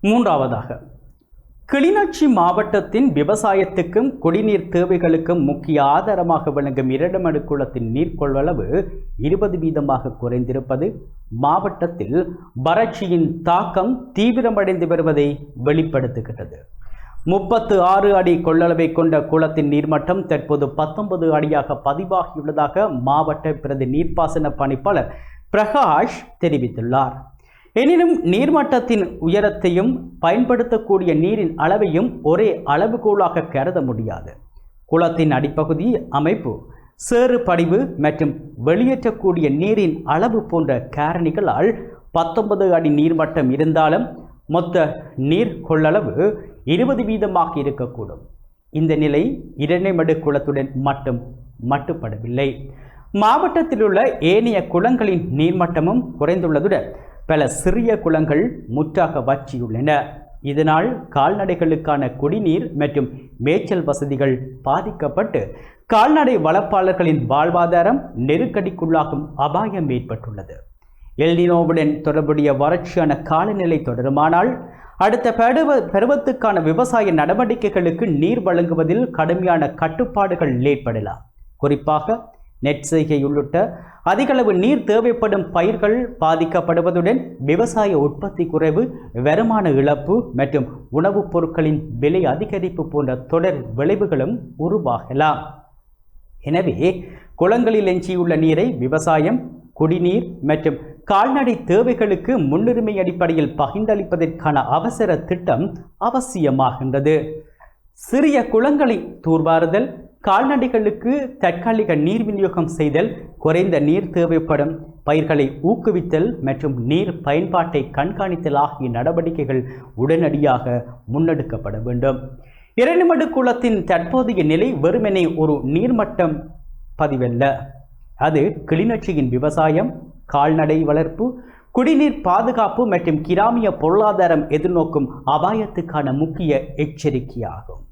மூன்றாவதாக, கிளிநொச்சி மாவட்டத்தின் விவசாயத்துக்கும் குடிநீர் தேவைகளுக்கும் முக்கிய ஆதாரமாக விளங்கும் இரண்டமடு குளத்தின் நீர் கொள்ளளவு 20% குறைந்திருப்பது மாவட்டத்தில் வறட்சியின் தாக்கம் தீவிரமடைந்து வருவதை வெளிப்படுத்துகிறது. 36 அடி கொள்ளளவை கொண்ட குளத்தின் நீர்மட்டம் தற்போது 19 அடியாக பதிவாகியுள்ளதாக மாவட்ட பிரதி நீர்ப்பாசன பணிப்பாளர் பிரகாஷ் தெரிவித்துள்ளார். எனினும் நீர்மட்டத்தின் உயரத்தையும் பயன்படுத்தக்கூடிய நீரின் அளவையும் ஒரே அளவுகோலாக கருத முடியாது. குளத்தின் அடிப்பகுதி அமைப்பு, சேறு படிவு மற்றும் வெளியேற்றக்கூடிய நீரின் அளவு போன்ற காரணிகளால் 19 அடி நீர்மட்டம் இருந்தாலும் மொத்த நீர் கொள்ளளவு 20% இருக்கக்கூடும். இந்த நிலை இரணைமடு குளத்துடன் மட்டுப்படவில்லை. மாவட்டத்தில் உள்ள ஏனைய குளங்களின் நீர்மட்டமும் குறைந்துள்ளதுடன் பல சிறிய குளங்கள் முற்றாக வற்றியுள்ளன. இதனால் கால்நடைகளுக்கான குடிநீர் மற்றும் மேய்ச்சல் வசதிகள் பாதிக்கப்பட்டு கால்நடை வளர்ப்பாளர்களின் வாழ்வாதாரம் நெருக்கடிக்குள்ளாகும் அபாயம் ஏற்பட்டுள்ளது. எல்னினோவுடன் தொடர்புடைய வறட்சியான காலநிலை தொடருமானால் அடுத்த பருவத்துக்கான விவசாய நடவடிக்கைகளுக்கு நீர் வழங்குவதில் கடுமையான கட்டுப்பாடுகள் ஏற்படலாம். குறிப்பாக நெற்செய்கை உள்ளிட்ட அதிகளவு நீர் தேவைப்படும் பயிர்கள் பாதிக்கப்படுவதுடன் விவசாய உற்பத்தி குறைவு, வருமான இழப்பு மற்றும் உணவுப் பொருட்களின் விலை அதிகரிப்பு போன்ற தொடர் விளைவுகளும் உருவாகலாம். எனவே குளங்களில் எஞ்சியுள்ள நீரை விவசாயம், குடிநீர் மற்றும் கால்நடை தேவைகளுக்கு முன்னுரிமை அடிப்படையில் பகிர்ந்தளிப்பதற்கான அவசர திட்டம் அவசியமாகின்றது. சிறிய குளங்களை தூர்வாறுதல், கால்நடைகளுக்கு தற்காலிக நீர் விநியோகம் செய்தல், குறைந்த நீர் தேவைப்படும் பயிர்களை ஊக்குவித்தல் மற்றும் நீர் பயன்பாட்டை கண்காணித்தல் ஆகிய நடவடிக்கைகள் உடனடியாக முன்னெடுக்கப்பட வேண்டும். இரணைமடு குளத்தின் தற்போதைய நிலை வெறுமனே ஒரு நீர்மட்டம் பதிவல்ல. அது கிளிநொச்சியின் விவசாயம், கால்நடை வளர்ப்பு, குடிநீர் பாதுகாப்பு மற்றும் கிராமிய பொருளாதாரம் எதிர்நோக்கும் அபாயத்துக்கான முக்கிய எச்சரிக்கையாகும்.